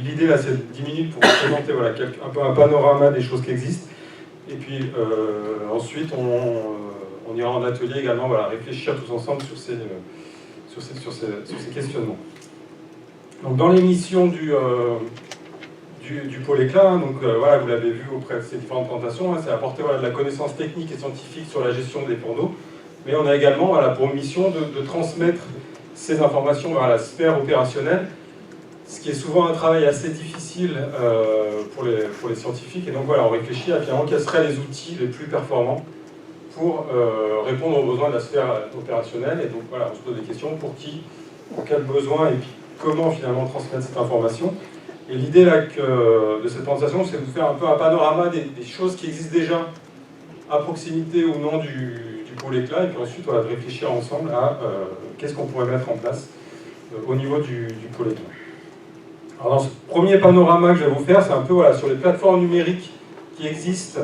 L'idée là c'est 10 minutes pour vous présenter voilà, un peu un panorama des choses qui existent. Et puis ensuite on ira en atelier également voilà, réfléchir tous ensemble sur ces questionnements. Donc dans l'émission du pôle éclat, donc voilà, vous l'avez vu auprès de ces différentes présentations, c'est apporter voilà, de la connaissance technique et scientifique sur la gestion des plans d'eau. Mais on a également voilà, pour mission de transmettre ces informations vers la sphère opérationnelle, ce qui est souvent un travail assez difficile pour les scientifiques. Et donc voilà, on réfléchit à finalement quels seraient les outils les plus performants pour répondre aux besoins de la sphère opérationnelle. Et donc voilà, on se pose des questions pour qui, pour quels besoins, et puis comment finalement transmettre cette information. Et l'idée là de cette présentation, c'est de vous faire un peu un panorama des choses qui existent déjà à proximité ou non du pôle éclat, et puis ensuite voilà, de réfléchir ensemble à qu'est-ce qu'on pourrait mettre en place au niveau du pôle éclat. Alors dans ce premier panorama que je vais vous faire, c'est un peu voilà, sur les plateformes numériques qui existent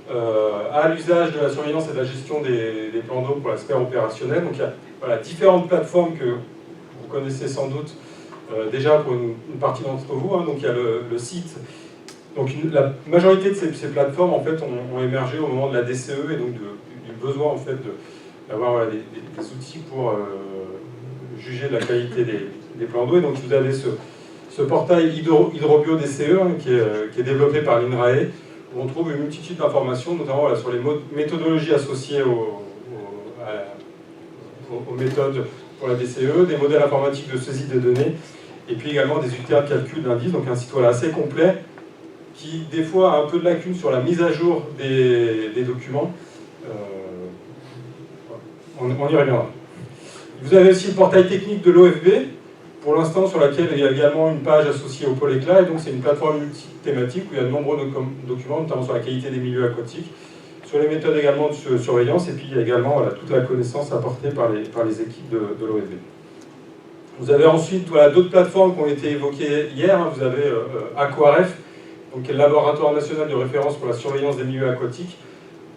à l'usage de la surveillance et de la gestion des plans d'eau pour la sphère opérationnelle. Donc il y a voilà, différentes plateformes que vous connaissez sans doute déjà pour une partie d'entre vous. Hein. Donc il y a le site. Donc la majorité de ces plateformes en fait, ont émergé au moment de la DCE et donc du besoin en fait, d'avoir voilà, des outils pour juger de la qualité des plans d'eau. Et donc vous avez ce portail Hydrobio DCE hein, qui est développé par l'INRAE, où on trouve une multitude d'informations, notamment voilà, sur les méthodologies associées aux méthodes pour la DCE, des modèles informatiques de saisie des données, et puis également des unités de calcul d'indices, donc un site voilà, assez complet, qui des fois a un peu de lacunes sur la mise à jour des documents. On y reviendra. Vous avez aussi le portail technique de l'OFB, pour l'instant sur laquelle il y a également une page associée au pôle éclat, et donc c'est une plateforme multi-thématique où il y a de nombreux documents, notamment sur la qualité des milieux aquatiques, sur les méthodes également de surveillance, et puis il y a également voilà, toute la connaissance apportée par les équipes de l'OFB. Vous avez ensuite voilà, d'autres plateformes qui ont été évoquées hier. Hein. Vous avez Aquaref, donc, qui est le laboratoire national de référence pour la surveillance des milieux aquatiques,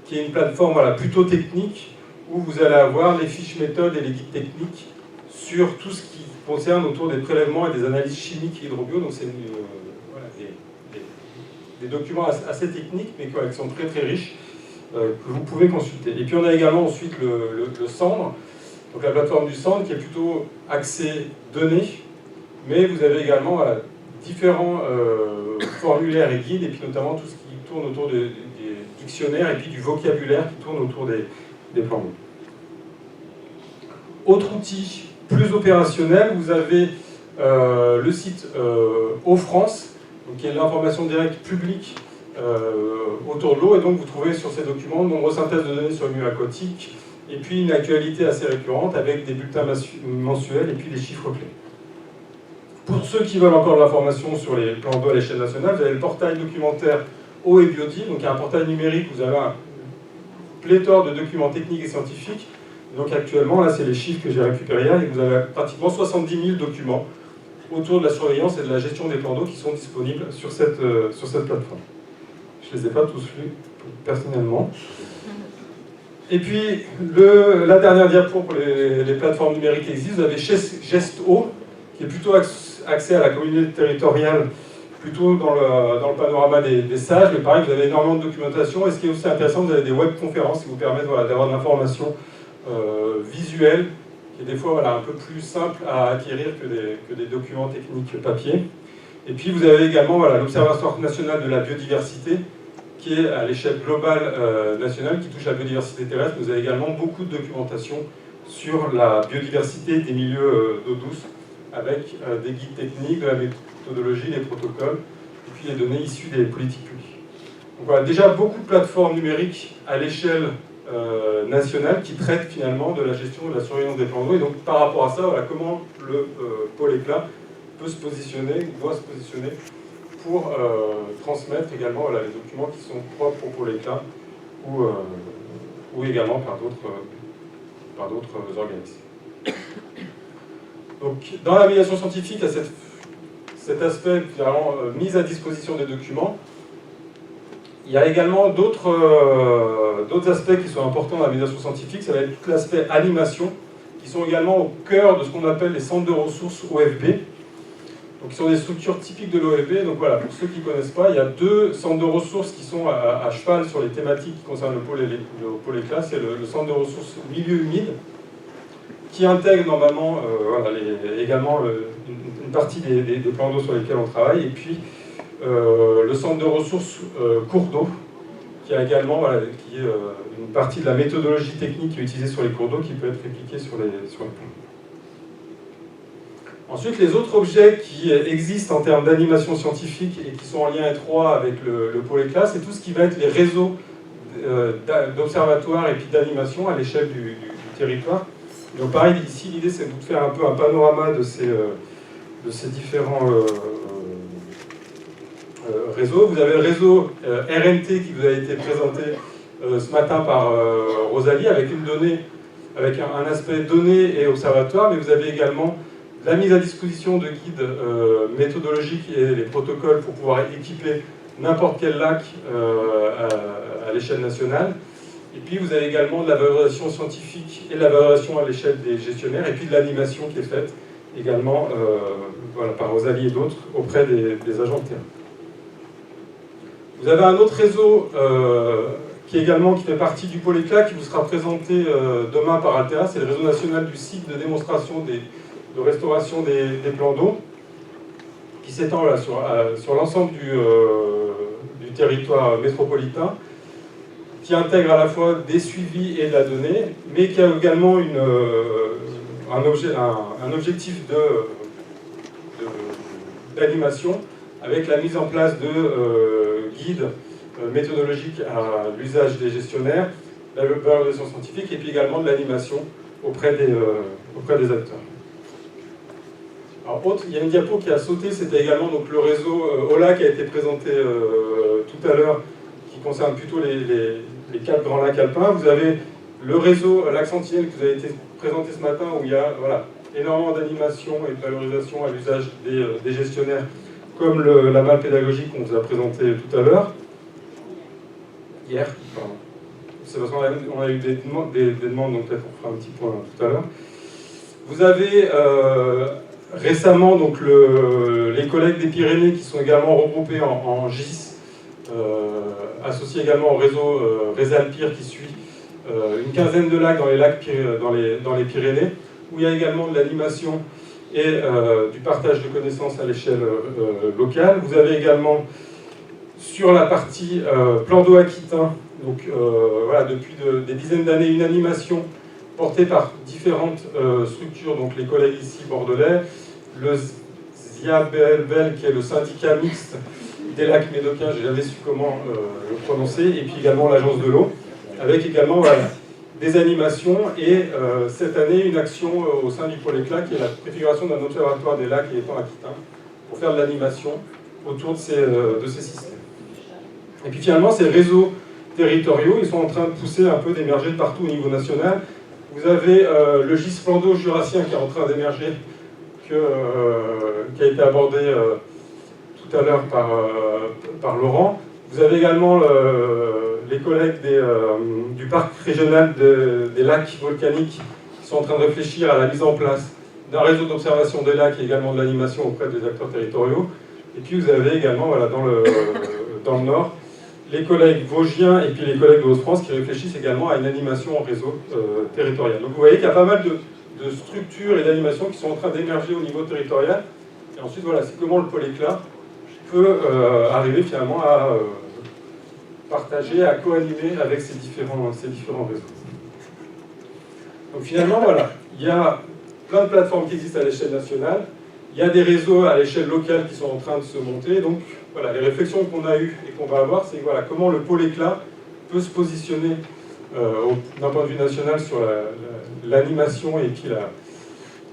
qui est une plateforme voilà, plutôt technique, où vous allez avoir les fiches méthodes et les guides techniques sur tout ce qui concerne autour des prélèvements et des analyses chimiques hydrobio. Donc c'est voilà, des documents assez techniques, mais qui sont très très riches, que vous pouvez consulter. Et puis on a également ensuite le Cendre, donc la plateforme du Cendre, qui est plutôt axée données, mais vous avez également voilà, différents formulaires et guides, et puis notamment tout ce qui tourne autour des dictionnaires, et puis du vocabulaire qui tourne autour des plans d'eau. Autre outil plus opérationnel, vous avez le site Eau France, donc qui est l'information directe publique autour de l'eau, et donc vous trouvez sur ces documents de nombreuses synthèses de données sur le milieu aquatique, et puis une actualité assez récurrente avec des bulletins mensuels et puis des chiffres clés. Pour ceux qui veulent encore de l'information sur les plans d'eau à l'échelle nationale, vous avez le portail documentaire Eau et Biodie, donc il y a un portail numérique où vous avez un pléthore de documents techniques et scientifiques. Donc actuellement, là c'est les chiffres que j'ai récupérés hier, et vous avez pratiquement 70 000 documents autour de la surveillance et de la gestion des plans d'eau qui sont disponibles sur cette plateforme. Je ne les ai pas tous lus personnellement. Et puis, la dernière diapo pour les plateformes numériques qui existent, vous avez Gesto, qui est plutôt axé à la communauté territoriale, plutôt dans le panorama des sages, mais pareil, vous avez énormément de documentation, et ce qui est aussi intéressant, vous avez des webconférences qui vous permettent voilà, d'avoir de l'information visuelle, qui est des fois voilà, un peu plus simple à acquérir que des documents techniques papier. Et puis vous avez également voilà, l'Observatoire national de la biodiversité, qui est à l'échelle globale nationale, qui touche la biodiversité terrestre. Vous avez également beaucoup de documentation sur la biodiversité des milieux d'eau douce, avec des guides techniques, de la méthodologie, des protocoles, et puis les données issues des politiques publiques. Donc voilà, déjà beaucoup de plateformes numériques à l'échelle nationale qui traitent finalement de la gestion et de la surveillance des plans d'eau. Et donc par rapport à ça, voilà, comment le pôle éclat peut se positionner, doit se positionner pour transmettre également voilà, les documents qui sont propres au pôle éclat ou également par d'autres organismes. Donc, dans la médiation scientifique, il y a cet aspect finalement mise à disposition des documents. Il y a également d'autres aspects qui sont importants dans la médiation scientifique, ça va être tout l'aspect animation, qui sont également au cœur de ce qu'on appelle les centres de ressources OFB. Donc, qui sont des structures typiques de l'OEP. Donc voilà, pour ceux qui ne connaissent pas, il y a 2 centres de ressources qui sont à cheval sur les thématiques qui concernent le pôle éclat. C'est le centre de ressources milieu humide, qui intègre normalement également une partie des plans d'eau sur lesquels on travaille, et puis le centre de ressources cours d'eau, qui a également qui est une partie de la méthodologie technique qui est utilisée sur les cours d'eau qui peut être répliquée sur les plans. Ensuite, les autres objets qui existent en termes d'animation scientifique et qui sont en lien étroit avec le pôle éclat, c'est tout ce qui va être les réseaux d'observatoires et puis d'animation à l'échelle du territoire. Donc pareil, ici, l'idée c'est de vous faire un peu un panorama de ces différents réseaux. Vous avez le réseau RNT qui vous a été présenté ce matin par Rosalie, avec une donnée, avec un aspect données et observatoire, mais vous avez également la mise à disposition de guides méthodologiques et les protocoles pour pouvoir équiper n'importe quel lac à l'échelle nationale. Et puis vous avez également de la valorisation scientifique et de la valorisation à l'échelle des gestionnaires, et puis de l'animation qui est faite également par Rosalie et d'autres auprès des agents de terrain. Vous avez un autre réseau qui fait partie du pôle éclat, qui vous sera présenté demain par Altera, c'est le réseau national du site de démonstration de restauration des plans d'eau, qui s'étend sur l'ensemble du territoire métropolitain, qui intègre à la fois des suivis et de la donnée, mais qui a également un objectif d'animation, avec la mise en place de guides méthodologiques à l'usage des gestionnaires, la valorisation scientifique, et puis également de l'animation auprès des acteurs. Alors, il y a une diapo qui a sauté, c'était également donc, le réseau OLA qui a été présenté tout à l'heure, qui concerne plutôt les 4 grands lacs alpins. Vous avez le réseau Lac Sentinelle qui vous a été présenté ce matin, où il y a énormément d'animation et de valorisation à l'usage des gestionnaires, comme la malle pédagogique qu'on vous a présentée tout à l'heure. Hier, pardon. C'est parce qu'on a eu des demandes, donc peut-être on fera un petit point tout à l'heure. Vous avez récemment donc, les collègues des Pyrénées qui sont également regroupés en GIS, associés également au réseau Résalpire qui suit une quinzaine de lacs dans les Pyrénées, où il y a également de l'animation et du partage de connaissances à l'échelle locale. Vous avez également sur la partie plan d'eau aquitain, donc depuis des dizaines d'années, une animation portée par différentes structures, donc les collègues ici bordelais, le ZIABEL, qui est le syndicat mixte des lacs médocains, j'ai jamais su comment le prononcer, et puis également l'agence de l'eau, avec également des animations, et cette année une action au sein du pôle éclat, qui est la préfiguration d'un observatoire des lacs et étangs aquitains, pour faire de l'animation autour de ces systèmes. Et puis finalement, ces réseaux territoriaux, ils sont en train de pousser un peu, d'émerger de partout au niveau national. Vous avez le GIS plan d'eau jurassien qui est en train d'émerger, qui a été abordé tout à l'heure par Laurent. Vous avez également les collègues du parc régional des lacs volcaniques qui sont en train de réfléchir à la mise en place d'un réseau d'observation des lacs et également de l'animation auprès des acteurs territoriaux. Et puis vous avez également dans le nord les collègues vosgiens et puis les collègues de Hauts-de-France qui réfléchissent également à une animation en réseau territorial. Donc vous voyez qu'il y a pas mal de structures et d'animations qui sont en train d'émerger au niveau territorial. Et ensuite, c'est comment le pôle éclat peut arriver finalement à partager, à co-animer avec ces différents réseaux. Donc finalement, il y a plein de plateformes qui existent à l'échelle nationale. Il y a des réseaux à l'échelle locale qui sont en train de se monter. Donc les réflexions qu'on a eues et qu'on va avoir, c'est comment le pôle éclat peut se positionner d'un point de vue national sur l'animation et puis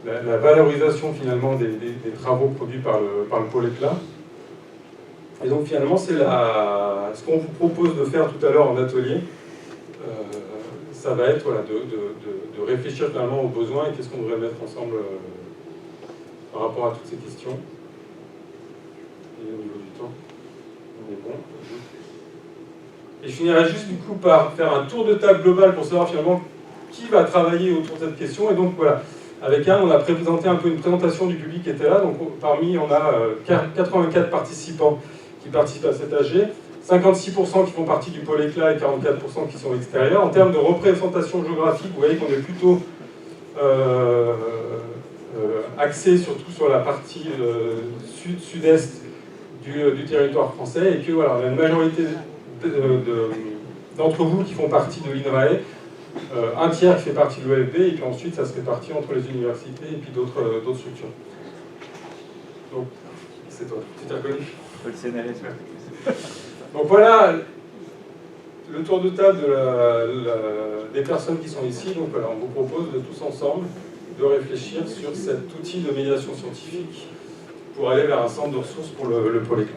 la valorisation finalement des travaux produits par le pôle éclat. Et donc finalement, c'est ce qu'on vous propose de faire tout à l'heure en atelier. Ça va être de réfléchir finalement aux besoins et qu'est-ce qu'on devrait mettre ensemble par rapport à toutes ces questions. Et au niveau du temps, on est bon. Et je finirai juste du coup par faire un tour de table global pour savoir finalement qui va travailler autour de cette question. Et donc Avec Anne, on a présenté un peu une présentation du public qui était là. Donc parmi, on a 84 participants qui participent à cet AG, 56% qui font partie du pôle éclat et 44% qui sont extérieurs. En termes de représentation géographique, vous voyez qu'on est plutôt axé surtout sur la partie sud-est du territoire français, et que voilà, on a une majorité d'entre vous qui font partie de l'INRAE, un tiers qui fait partie de l'OFB, et puis ensuite ça se répartit entre les universités et puis d'autres structures. Donc, c'est toi, tu t'es reconnu. Donc voilà le tour de table des personnes qui sont ici. Donc voilà, on vous propose de tous ensemble de réfléchir sur cet outil de médiation scientifique pour aller vers un centre de ressources pour le pôle éclat.